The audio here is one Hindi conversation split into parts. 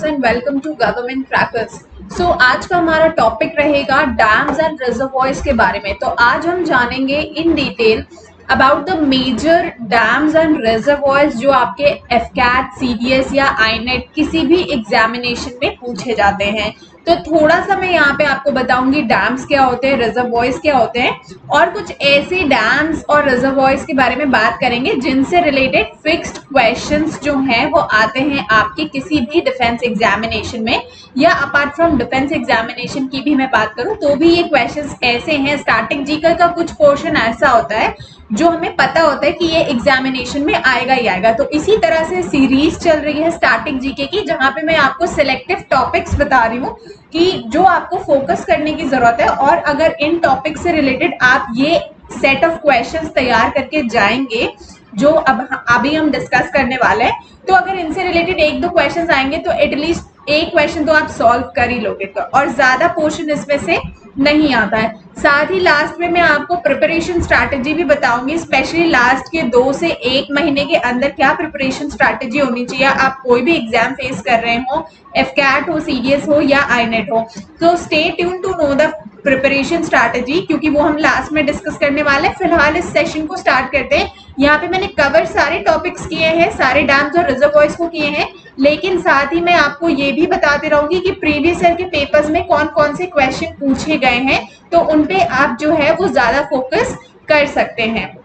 And welcome to government crackers. So आज का हमारा टॉपिक रहेगा डैम्स एंड रिजर्वॉयर्स के बारे में। तो आज हम जानेंगे in detail about the major dams and reservoirs जो आपके एफकैट, सीडीएस या आईनेट किसी भी एग्जामिनेशन में पूछे जाते हैं। तो थोड़ा सा मैं यहाँ पे आपको बताऊंगी डैम्स क्या होते हैं, रिजर्वॉयर्स क्या होते हैं और कुछ ऐसे डैम्स और रिजर्वॉयर्स के बारे में बात करेंगे जिनसे रिलेटेड फिक्स्ड क्वेश्चंस जो हैं वो आते हैं आपके किसी भी डिफेंस एग्जामिनेशन में, या अपार्ट फ्रॉम डिफेंस एग्जामिनेशन की भी मैं बात करूं तो भी ये क्वेश्चंस ऐसे हैं। स्टार्टिंग जीके का कुछ पोर्शन ऐसा होता है जो हमें पता होता है कि ये एग्जामिनेशन में आएगा ही आएगा। तो इसी तरह से सीरीज चल रही है स्टार्टिंग जीके की, जहां पे मैं आपको सिलेक्टिव टॉपिक्स बता रही हूँ कि जो आपको फोकस करने की जरूरत है, और अगर इन टॉपिक से रिलेटेड आप ये सेट ऑफ क्वेश्चंस तैयार करके जाएंगे जो अभी हम डिस्कस करने वाले हैं, तो अगर इनसे रिलेटेड एक दो क्वेश्चंस आएंगे तो एटलीस्ट एक क्वेश्चन तो आप सॉल्व कर ही लोगे, तो और ज्यादा पोर्शन इसमें से नहीं आता है। साथ ही लास्ट में मैं आपको प्रिपरेशन स्ट्रैटेजी भी बताऊंगी, स्पेशली लास्ट के 2 से 1 महीने के अंदर क्या प्रिपरेशन स्ट्रैटेजी होनी चाहिए आप कोई भी एग्जाम फेस कर रहे हो, एफकैट हो, सीडीएस हो या आईनेट हो। तो stay tune to know the preparation strategy, क्योंकि वो हम लास्ट में डिस्कस करने वाले हैं। फिलहाल इस सेशन को स्टार्ट करते हैं। यहाँ पे मैंने कवर सारे टॉपिक्स किए हैं, सारे डैम्स और रिजर्वॉयर्स को किए हैं, लेकिन साथ ही मैं आपको ये भी बताते रहूंगी कि प्रीवियस ईयर के पेपर्स में कौन कौन से क्वेश्चन पूछे गए हैं, तो उनपे आप जो है वो ज्यादा फोकस कर सकते हैं।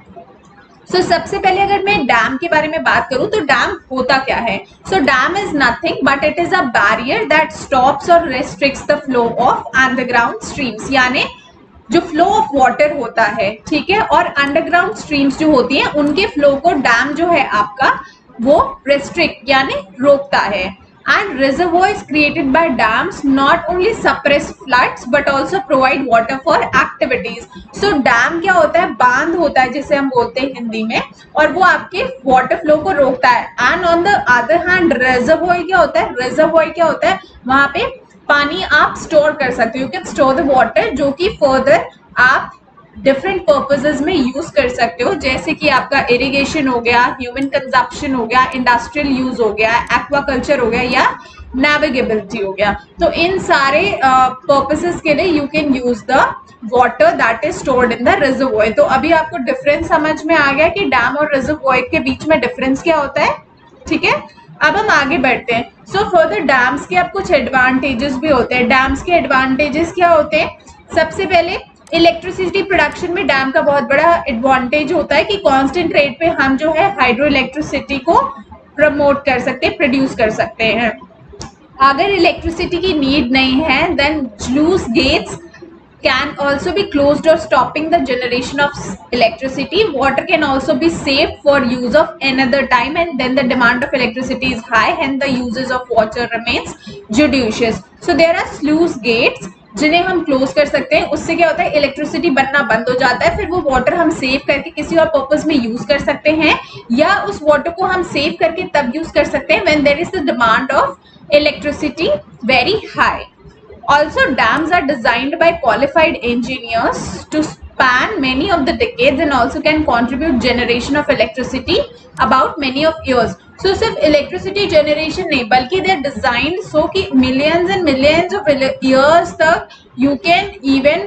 सबसे पहले अगर मैं डैम के बारे में बात करूं तो डैम होता क्या है। Dam is nothing but it is a barrier that stops और restricts the flow of underground streams, यानी जो फ्लो ऑफ वाटर होता है, ठीक है, और अंडरग्राउंड स्ट्रीम्स जो होती हैं उनके फ्लो को डैम जो है आपका वो रेस्ट्रिक्ट यानी रोकता है। And reservoirs created by dams not only suppress floods but also provide water for activities. So dam क्या होता है, बांध होता है जिसे हम बोलते हैं हिंदी में, और वो आपके वाटर फ्लो को रोकता है। And on the other hand reservoir क्या होता है, reservoir क्या होता है, वहां पे पानी आप स्टोर कर सकते हो, you can store the water, जो कि फर्दर आप डिफरेंट पर्पसेस में यूज कर सकते हो, जैसे कि आपका इरिगेशन हो गया, ह्यूमन कंजप्शन हो गया, इंडस्ट्रियल यूज हो गया, एक्वाकल्चर हो गया या नेविगेबिलिटी हो गया। तो इन सारे पर्पसेस के लिए you can use the water that is stored in the reservoir. तो अभी आपको डिफरेंस समझ में आ गया कि डैम और रिजर्वॉयर के बीच में डिफरेंस क्या होता है, ठीक है। अब हम आगे बढ़ते हैं। फर्दर डैम्स के अब कुछ एडवांटेजेस भी होते हैं। डैम्स के एडवांटेजेस क्या होते हैं, सबसे पहले इलेक्ट्रिसिटी प्रोडक्शन में डैम का बहुत बड़ा एडवांटेज होता है कि कांस्टेंट रेट पे हम जो है हाइड्रो इलेक्ट्रिसिटी को प्रमोट कर सकते हैं, प्रोड्यूस कर सकते हैं। अगर इलेक्ट्रिसिटी की नीड नहीं है then sluice gates can also be closed or stopping the generation of electricity. Water can also be saved for use of another time, and then the demand of electricity is high and the uses of water remains judicious. So there are sluice gates जिन्हें हम क्लोज कर सकते हैं। उससे क्या होता है, इलेक्ट्रिसिटी बनना बंद हो जाता है, फिर वो वाटर हम सेव करके किसी और पर्पस में यूज कर सकते हैं, या उस वाटर को हम सेव करके तब यूज कर सकते हैं when there is the demand of electricity very high. Also, dams are designed by qualified engineers to span many of the decades and also can contribute generation of electricity about many of years. So सिर्फ electricity generation नहीं, बल्कि they are designed so कि millions and millions of years तक you can even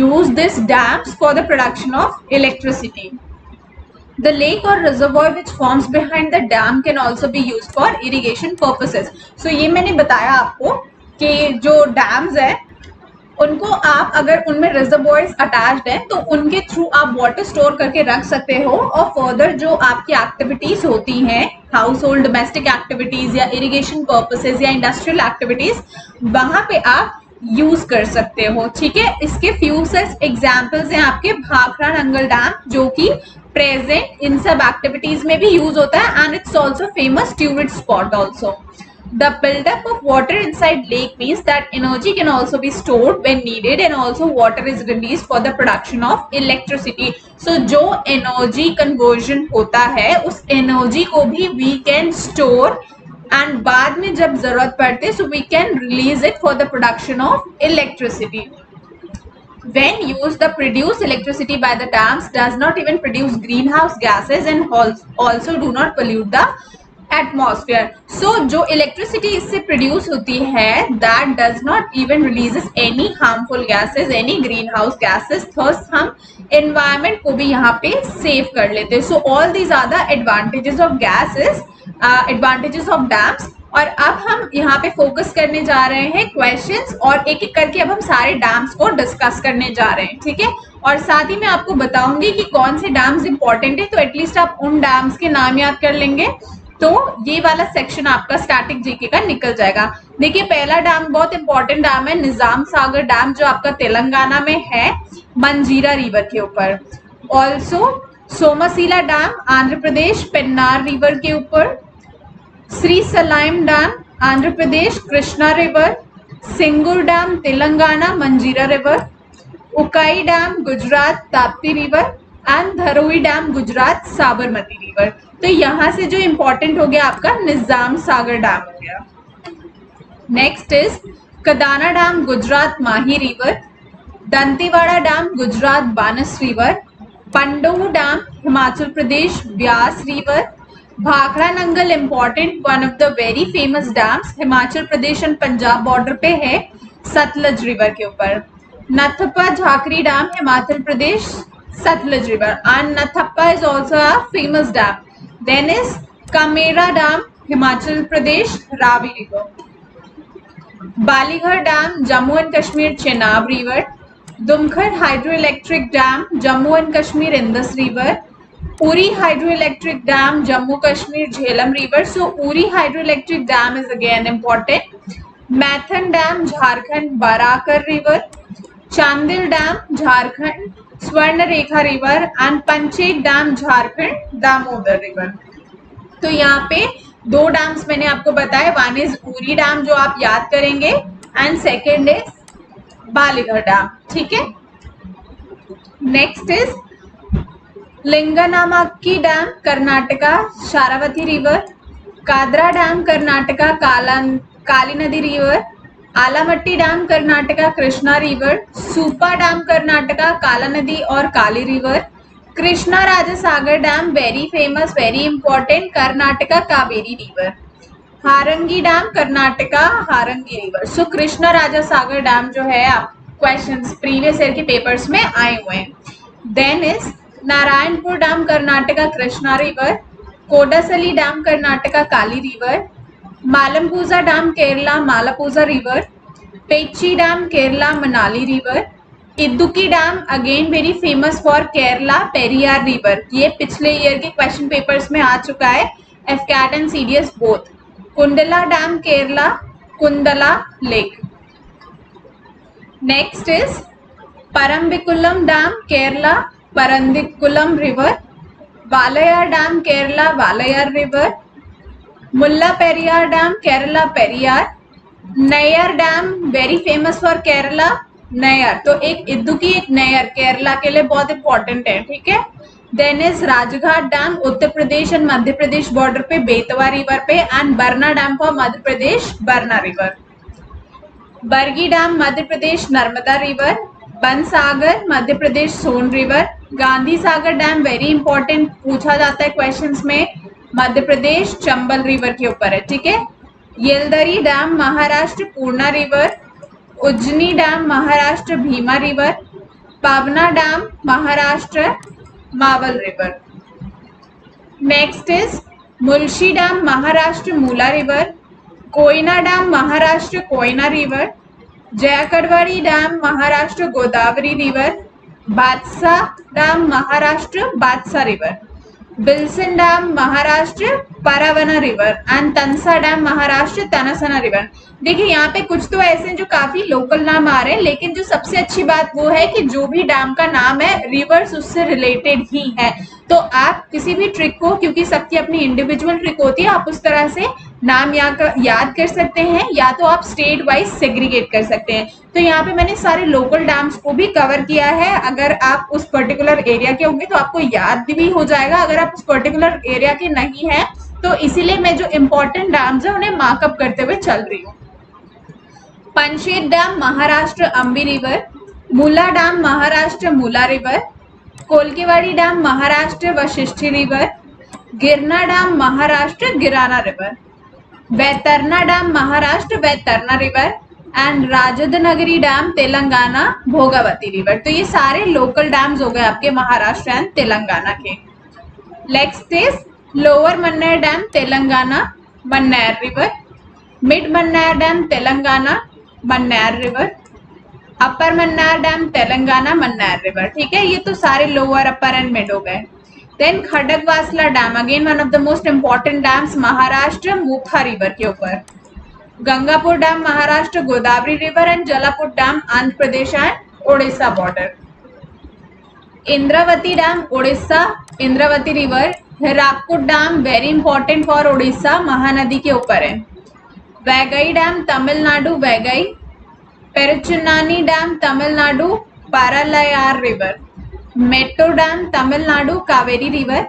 use this dams for the production of electricity. The lake or reservoir which forms behind the dam can also be used for irrigation purposes. So ये मैंने बताया आपको कि जो डैम्स है उनको आप अगर उनमें रिजर्वॉयर्स अटैच्ड है तो उनके थ्रू आप वाटर स्टोर करके रख सकते हो, और फर्दर जो आपकी एक्टिविटीज होती हैं, हाउस होल्ड डोमेस्टिक एक्टिविटीज या इरिगेशन पर्पसेस या इंडस्ट्रियल एक्टिविटीज, वहां पे आप यूज कर सकते हो, ठीक है। इसके फ्यू सच एग्जाम्पल्स हैं आपके भाखड़ा नंगल डैम, जो कि प्रेजेंट इन सब एक्टिविटीज में भी यूज होता है, and it's also famous tourist spot also. The buildup of water inside lake means that energy can also be stored when needed, and also water is released for the production of electricity. So जो energy conversion होता है उस energy को भी we can store, and बाद में जब जरूरत पड़ते so we can release it for the production of electricity. When used, the produced electricity by the dams does not even produce greenhouse gases and also do not pollute the atmosphere. So जो इलेक्ट्रिसिटी इससे प्रोड्यूस होती है that does not even releases any harmful gases, any green house gases. Thus हम एनवायरमेंट को भी यहाँ पे सेव कर लेते हैं। So all these are the advantages of gases, advantages of dams. और अब हम यहाँ पे फोकस करने जा रहे हैं क्वेश्चंस, और एक एक करके अब हम सारे डैम्स को डिस्कस करने जा रहे हैं, ठीक है। और साथ ही मैं आपको बताऊंगी कि कौन से डैम्स इंपॉर्टेंट है, तो एटलीस्ट आप उन डैम्स के नाम याद कर लेंगे तो ये वाला सेक्शन आपका स्टैटिक जीके का निकल जाएगा। देखिए पहला डैम बहुत इंपॉर्टेंट डैम है निजाम सागर डैम, जो आपका तेलंगाना में है मंजीरा रिवर के ऊपर। ऑल्सो सोमसीला डैम आंध्र प्रदेश पेन्नार रिवर के ऊपर। श्री सलाइम डैम आंध्र प्रदेश कृष्णा रिवर। सिंगूर डैम तेलंगाना मंजीरा river. Ukai dam Gujarat Tapti river and Dharoi dam Gujarat Sabarmati river. तो यहाँ से जो इंपॉर्टेंट हो गया आपका निजाम सागर डैम हो गया। Next is Kadana dam Gujarat Mahi river. Dantewada dam Gujarat Banas river. Pandoh dam Himachal Pradesh Beas river. Bhakra Nangal important, one of the very famous dams, Himachal Pradesh and Punjab border पे है सतलज रिवर के ऊपर। Nathpa Jhakri dam Himachal Pradesh Sutlej river and Nathpa is also a famous dam. Then is Kamera Dam, Himachal Pradesh, Ravi River. Balighar Dam, Jammu and Kashmir, Chenab River. Dumkhar Hydroelectric Dam, Jammu and Kashmir, Indus River. Uri Hydroelectric Dam, Jammu Kashmir, Jhelum River. So Uri Hydroelectric Dam is again important. Maithan Dam, Jharkhand, Barakar River. Chandil Dam, Jharkhand, Swarna Rekha river and Panchet dam Jharkhand Damodar river. तो यहाँ पे दो डैम्स मैंने आपको बताया, वन इज उरी डैम जो आप याद करेंगे and second is Balighar dam, ठीक है। Next is Linganamakki dam Karnataka Sharavathi river. Kadra dam Karnataka Kali नदी river. Almatti dam Karnataka Krishna river. Supa dam Karnataka Kala नदी और Kali river. Krishna Raja Sagar dam very famous very important Karnataka Kaveri river. Harangi dam Karnataka Harangi river. So Krishna Raja Sagar dam जो है आप क्वेश्चंस प्रीवियस ईयर के पेपर्स में आए हुए हैं। Then is Narayanpur dam Karnataka Krishna river. Kodasalli dam Karnataka Kali river. Malampuzha dam Kerala Malampuzha river. Pechi dam Kerala Manali river. Idukki dam again very famous for Kerala Periyar river. ये पिछले ईयर के क्वेश्चन पेपर्स में आ चुका है, AFCAT and CDS both. Kundala dam Kerala Kundala lake. Next is Parambikulam dam Kerala Parambikulam river. Walayar dam Kerala Walayar river. Mulla Periyar dam Kerala Periyar. Neyyar dam very famous for Kerala Neyyar. तो एक इदुक्की एक नैयर केरला के लिए बहुत इंपॉर्टेंट है, ठीक है। Then is Rajghat dam Uttar Pradesh and Madhya Pradesh border पे बेतवा रिवर पे and Barna dam for Madhya Pradesh Barna river. Bargi dam Madhya Pradesh Narmada river. Bansagar Madhya Pradesh Son river. Gandhi Sagar dam very important पूछा जाता है क्वेश्चंस में, मध्य प्रदेश चंबल रिवर के ऊपर है, ठीक है। Yeldari dam Maharashtra Purna river. Ujjani dam Maharashtra Bhima river. Pavana dam Maharashtra Maval river. Next is Mulshi dam Maharashtra Mula river. Koyna dam Maharashtra Koyna river. Jayakwadi dam Maharashtra Godavari river. Badshah dam Maharashtra Badshah river. Wilson dam Maharashtra Paravana river and Tansa dam Maharashtra Tanasana river. देखिए यहाँ पे कुछ तो ऐसे हैं जो काफी लोकल नाम आ रहे हैं, लेकिन जो सबसे अच्छी बात वो है कि जो भी डैम का नाम है रिवर्स उससे रिलेटेड ही है। तो आप किसी भी ट्रिक को, क्योंकि सबकी अपनी इंडिविजुअल ट्रिक होती है, आप उस तरह से नाम याद कर सकते हैं या तो आप स्टेट वाइज सेग्रीगेट कर सकते हैं। तो यहाँ पे मैंने सारे लोकल डैम्स को भी कवर किया है। अगर आप उस पर्टिकुलर एरिया के होंगे तो आपको याद भी हो जाएगा, अगर आप उस पर्टिकुलर एरिया के नहीं है तो इसीलिए मैं जो इंपॉर्टेंट डैम्स है उन्हें मार्कअप करते हुए चल रही हूँ। Panchet dam Maharashtra Ambi river. Mula dam Maharashtra Mula river. Kolkewadi dam Maharashtra Vashishti river. Girna dam Maharashtra, Girana river. Vaitarna dam Maharashtra, Vaitarna river. And Rajdanagari dam Telangana, Bhogavati river. तो ये सारे लोकल डैम्स हो गए आपके महाराष्ट्र एंड तेलंगाना के। Next is lower Mannar dam Telangana, Mannar river. Mid Mannar dam Telangana, Mannar river. Upper Mannar dam Telangana, Mannar river. ठीक है, ये तो सारे लोअर, अपर एंड मिड हो गए। Then Khadakwasla dam, again one of the most important dams, Maharashtra, Mutha river के ऊपर। Gangapur dam Maharashtra, Godavari river. And Jalapur dam Andhra Pradesh and Odisha border. Indravati dam Odisha, Indravati river. Hirakud dam very important for Odisha, Mahanadi के ऊपर है। Vaigai dam Tamil Nadu, Vaigai. Peruchinnani dam Tamil Nadu, Paralayar river. Mettur dam Tamil Nadu, Kaveri river.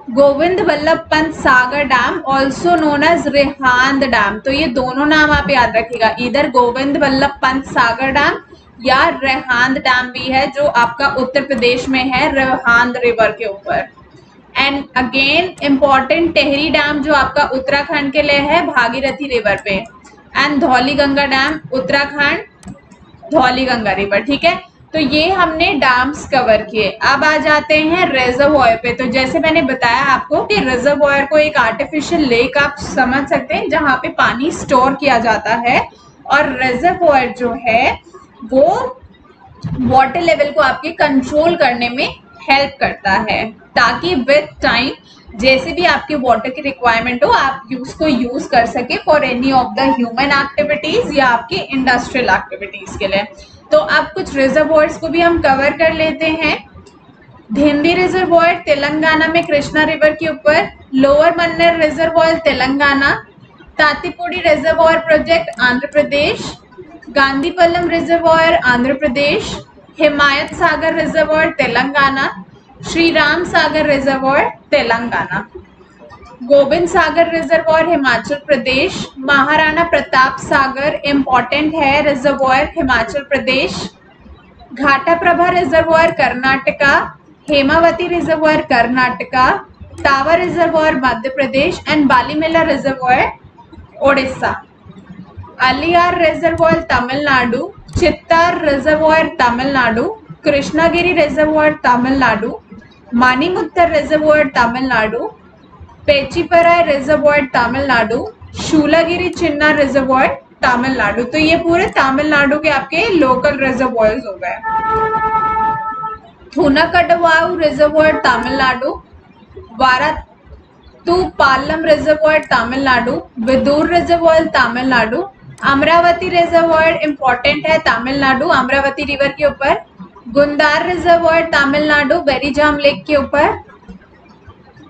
Govind Vallabh Pant Sagar dam, also known as Rihand dam. तो ये दोनों नाम आप याद रखिएगा, इधर गोविंद वल्लभ पंत सागर डैम या रिहांद डैम भी है, जो आपका उत्तर प्रदेश में है, रिहांद रिवर के ऊपर। And again important Tehri dam, जो आपका उत्तराखंड के लिए है, भागीरथी रिवर पे। And Dhauli Ganga dam, Uttarakhand, Dhauli Ganga river. ठीक है, तो ये हमने डैम्स कवर किए। अब आ जाते हैं रिजर्वॉयर पे। तो जैसे मैंने बताया आपको कि रिजर्वॉयर को एक आर्टिफिशियल लेक आप समझ सकते हैं, जहाँ पे पानी स्टोर किया जाता है। और रिजर्वॉयर जो है वो वाटर लेवल को आपके कंट्रोल करने में हेल्प करता है, ताकि विद टाइम जैसे भी आपके वाटर की रिक्वायरमेंट हो, आप उसको यूज कर सके for any of the human activities या आपकी इंडस्ट्रियल एक्टिविटीज के लिए। तो अब कुछ रिजर्वॉयर्स को भी हम कवर कर लेते हैं। धिंदी रिजर्वॉयर तेलंगाना में, कृष्णा रिवर के ऊपर। Lower Manair reservoir Telangana. Tatipudi reservoir project Andhra Pradesh. Gandhipallam reservoir Andhra Pradesh. Himayat Sagar reservoir Telangana. Shri Ram Sagar reservoir Telangana. Govind Sagar reservoir Himachal Pradesh. Maharana Pratap Sagar important है reservoir, Himachal Pradesh. Ghataprabha reservoir Karnataka. Hemavati reservoir Karnataka. Tawa reservoir Madhya Pradesh. And Balimela reservoir Odisha. Aliyar reservoir Tamil Nadu. Chittar reservoir Tamil Nadu. Krishnagiri reservoir Tamil Nadu. Manimuthar reservoir Tamil Nadu. Pechiparai reservoir Tamil Nadu. Shoolagiri Chinna reservoir Tamil Nadu. तो ये पूरे तमिलनाडु के आपके लोकल रिजर्वॉयर्स हो गए। Thunakadavu reservoir Tamil Nadu. Varattupallam reservoir Tamil Nadu. Vidur reservoir Tamil Nadu. Amaravati reservoir important है तमिलनाडु, अमरावती रिवर के ऊपर। गुंदार रिजर्वॉयर तमिलनाडु, बेरीजाम लेक के ऊपर।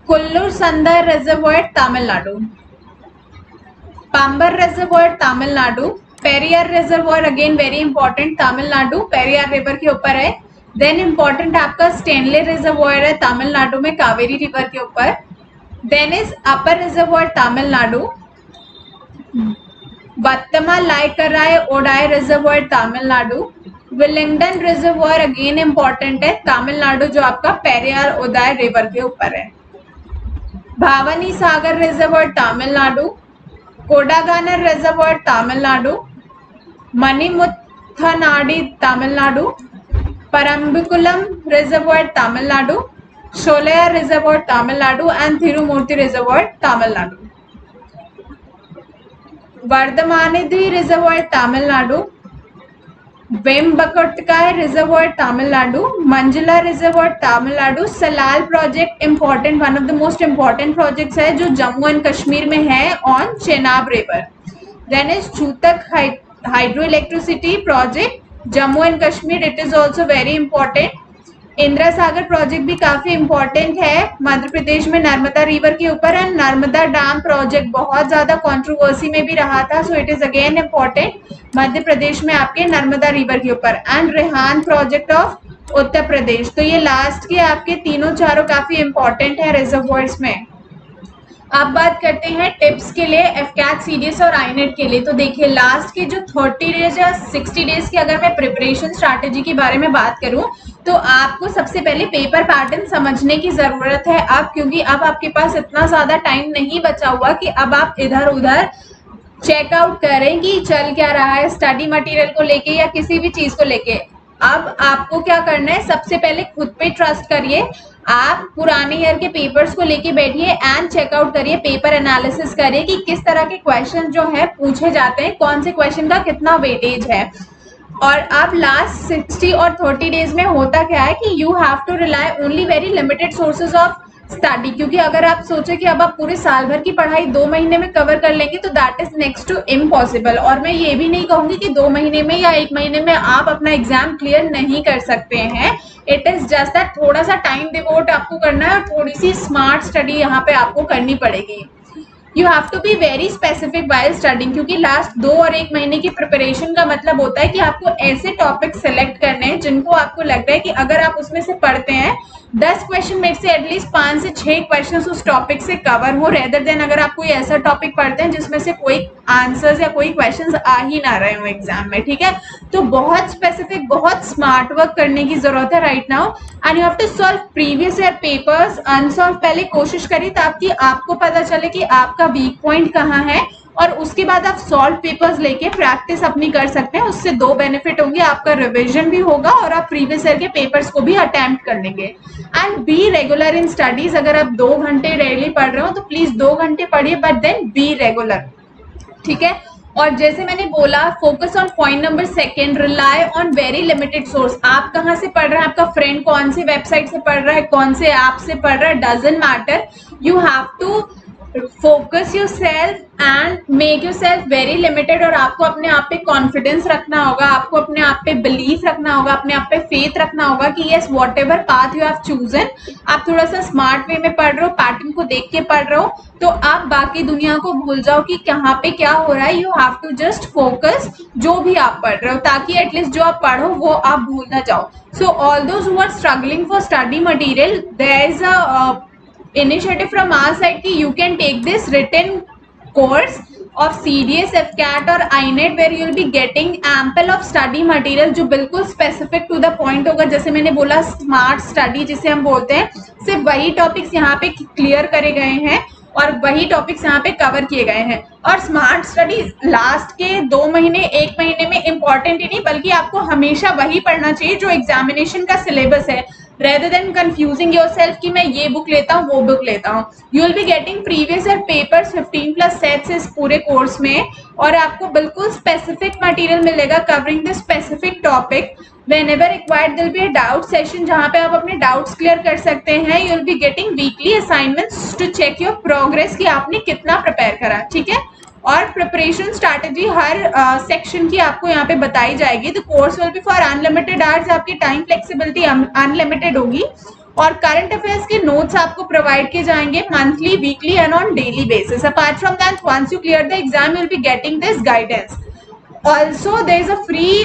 Kullur Sandar reservoir Tamil Nadu. Pambar reservoir Tamil Nadu. Periyar reservoir again very important, Tamil Nadu, Periyar river के ऊपर है। देन इंपॉर्टेंट आपका स्टेनले रिजर्वॉयर है तमिलनाडु में, कावेरी रिवर के ऊपर। Then is upper reservoir Tamil Nadu. Vattamalaikarai Odai reservoir Tamil Nadu. Willingdon reservoir again important है तमिलनाडु, जो आपका पेरियार ओडाई रिवर के ऊपर है। Bhavani Sagar reservoir Tamil Nadu. Kodaganar reservoir Tamil Nadu. Manimuthanadi Tamil Nadu. Parambikulam reservoir Tamil Nadu. Sholayar reservoir Tamil Nadu and Thirumurthi reservoir Tamil Nadu. Varadamanadhi reservoir Tamil Nadu. Vembakottai reservoir Tamil Nadu. Manjalar reservoir Tamil Nadu. Salal project important, one of the most important projects है जो जम्मू एंड कश्मीर में है on Chenab river. Then is Chutak hydro electricity project Jammu and Kashmir, it is also very important. Indira Sagar project भी काफी इंपॉर्टेंट है मध्य प्रदेश में, नर्मदा रिवर के ऊपर। एंड नर्मदा डैम प्रोजेक्ट बहुत ज्यादा कंट्रोवर्सी में भी रहा था, so it is again important Madhya Pradesh में आपके नर्मदा रिवर के ऊपर। And Rihand project of Uttar Pradesh. तो ये लास्ट के आपके तीनों चारों काफी इंपॉर्टेंट है रिजर्वॉयर्स में। अब बात करते हैं टिप्स के लिए एफकैट, सीडीएस और आईनेट के लिए। तो देखिए लास्ट के जो 30 डेज या 60 डेज की अगर मैं प्रिपरेशन स्ट्रैटेजी के बारे में बात करूं तो आपको सबसे पहले पेपर पैटर्न समझने की जरूरत है अब, क्योंकि अब आपके पास इतना ज्यादा टाइम नहीं बचा हुआ कि अब आप इधर उधर चेकआउट करें कि चल क्या रहा है स्टडी मटेरियल को लेके या किसी भी चीज को लेके। अब आपको क्या करना है, सबसे पहले खुद पे ट्रस्ट करिए। आप पुराने ईयर के पेपर्स को लेके बैठिए एंड चेकआउट करिए, पेपर एनालिसिस करिए कि किस तरह के क्वेश्चन जो है पूछे जाते हैं, कौन से क्वेश्चन का कितना वेटेज है। और अब लास्ट 60 और 30 डेज में होता क्या है कि you have to rely only very limited sources of study, क्योंकि अगर आप सोचे कि अब आप पूरे साल भर की पढ़ाई 2 महीने में कवर कर लेंगे तो that is next to impossible. और मैं ये भी नहीं कहूंगी कि 2 महीने में या 1 महीने में आप अपना एग्जाम क्लियर नहीं कर सकते हैं। इट इज जस्ट दैट थोड़ा सा टाइम डिवोट आपको करना है और थोड़ी सी स्मार्ट स्टडी यहाँ पे आपको करनी पड़ेगी। You have to be very specific while studying, क्योंकि लास्ट 2 और 1 महीने की प्रिपरेशन का मतलब होता है कि आपको ऐसे टॉपिक सेलेक्ट करने हैं जिनको आपको लग रहा है कि अगर आप उसमें से पढ़ते हैं 10 क्वेश्चन में से एटलीस्ट 5 से 6 क्वेश्चन उस टॉपिक से कवर हो, रेदर देन अगर आप कोई ऐसा टॉपिक पढ़ते हैं जिसमें से कोई आंसर्स या कोई क्वेश्चंस आ ही ना रहे हो एग्जाम में। ठीक है, तो बहुत स्पेसिफिक, बहुत स्मार्ट वर्क करने की जरूरत है right now. And you have to solve previous year papers unsolved पहले कोशिश करिए ताकि आपको पता चले कि आपका वीक पॉइंट कहाँ है, और उसके बाद आप सॉल्व पेपर्स लेके प्रैक्टिस अपनी कर सकते हैं। उससे 2 बेनिफिट होंगे, आपका रिवीजन भी होगा और आप प्रीवियस ईयर के पेपर्स को भी अटेम्प्ट कर लेंगे। And be regular in studies. अगर आप 2 घंटे डेली पढ़ रहे हो तो प्लीज 2 घंटे पढ़िए, बट देन बी रेगुलर। ठीक है, और जैसे मैंने बोला focus on point number 2, rely on very limited source. आप कहाँ से पढ़ रहे हैं, आपका फ्रेंड कौन सी वेबसाइट से पढ़ रहा है, कौन से ऐप से पढ़ रहा है, doesn't matter. You have to focus yourself and make yourself very limited. और आपको अपने आप पे कॉन्फिडेंस रखना होगा, आपको अपने आप पे बिलीफ रखना होगा, अपने आप पे फेथ रखना होगा कि yes what ever path you have chosen, आप थोड़ा सा स्मार्ट वे में पढ़ रहे हो, पैटर्न को देख के पढ़ रहे हो, तो आप बाकी दुनिया को भूल जाओ कि कहाँ पे क्या हो रहा है। You have to just focus जो भी आप पढ़ रहे हो, ताकि एटलीस्ट जो आप पढ़ो वो आप भूल ना जाओ। So all those who are struggling for study material, there is a initiative from our side कि you can take this written course of CDS, FCAT और INET where you will be getting ample of study material जो बिल्कुल specific to the point होगा। जैसे मैंने बोला स्मार्ट स्टडी जिसे हम बोलते हैं, सिर्फ वही टॉपिक्स यहाँ पे क्लियर करे गए हैं और वही टॉपिक्स यहाँ पे कवर किए गए हैं। और स्मार्ट स्टडी लास्ट के 2 महीने 1 महीने में इंपॉर्टेंट ही नहीं, बल्कि आपको हमेशा वही पढ़ना चाहिए जो एग्जामिनेशन का सिलेबस है, rather than confusing yourself कि मैं ये बुक लेता हूँ वो बुक लेता हूँ। You will be getting previous year papers 15+ sets इस पूरे कोर्स में, और आपको बिल्कुल स्पेसिफिक मटेरियल मिलेगा covering the specific topic। Whenever required there will be a doubt session जहाँ पे आप अपने डाउट्स क्लियर कर सकते हैं। You will be getting weekly assignments to check your progress कि आपने कितना प्रिपेयर करा। ठीक है, और प्रिपरेशन स्ट्रैटेजी हर सेक्शन की आपको यहाँ पे बताई जाएगी। The course will be for unlimited hours, आपकी टाइम फ्लेक्सिबिलिटी अनलिमिटेड होगी, और करंट अफेयर्स के नोट्स आपको प्रोवाइड किए जाएंगे monthly, weekly and on daily basis. Apart from that once you clear the exam you will be getting this guidance. Also there is a free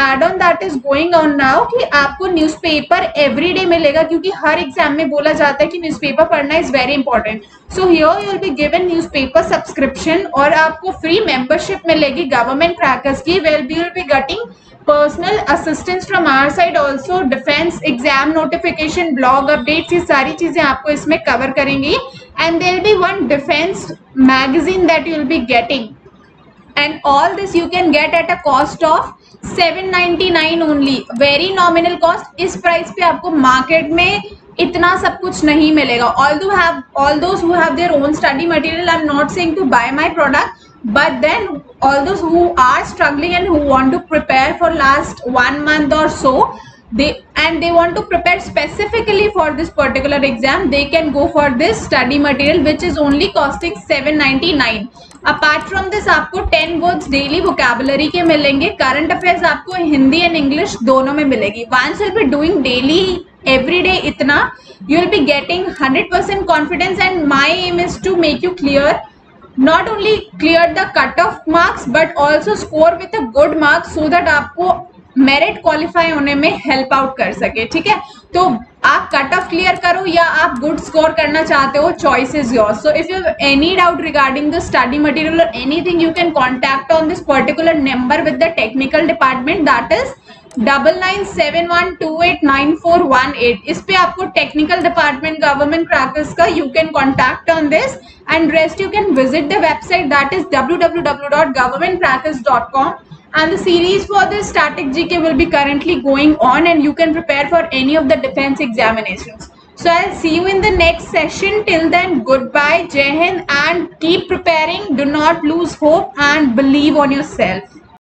add-on that is going on now कि आपको न्यूज़पेपर एवरी डे मिलेगा, क्योंकि हर एग्जाम में बोला जाता है कि न्यूज़पेपर पढ़ना is very important. So here you will be given newspaper subscription, और आपको फ्री मेंबरशिप मिलेगी गवर्नमेंट क्रैकर्स की, where you will be getting personal assistance from our side, also defence exam notification, blog updates, ये सारी चीजें आपको इसमें कवर करेंगी। And there will be one defence magazine that you will be getting, and all this you can get at a cost of 799 only, very nominal cost। इस प्राइस पे आपको मार्केट में इतना सब कुछ नहीं मिलेगा। all those who have their own study material, I'm not saying to buy my product, but then all those who are struggling and who want to prepare for last 1 month or so, they want to prepare specifically for this particular exam, they can go for this study material which is only costing 799। Apart from this आपको 10 वर्ड्स डेली वोकैबुलरी के मिलेंगे, करंट अफेयर्स आपको हिंदी एंड इंग्लिश दोनों में मिलेगी। Once will be doing daily every day इतना, you will be getting 100% confidence, and my aim is to make you clear not only clear the cut off marks but also score with a good marks, so that आपको मेरिट क्वालिफाई होने में हेल्प आउट कर सके, ठीक है। तो आप कट ऑफ क्लियर करो या आप गुड स्कोर करना चाहते हो, choice is yours. So if you have any doubt regarding the study material or anything, you can contact on this particular number with the technical department, that is 9971289418। इस पे आपको टेक्निकल डिपार्टमेंट गवर्नमेंट क्रैकर्स का, you can contact on this, and rest you can visit the website, that is www.governmentcrackers.com, and the series for the static GK will be currently going on and you can prepare for any of the defense examinations. So I'll see you in the next session. Till then, goodbye, Jai Hind, and keep preparing. Do not lose hope and believe on yourself.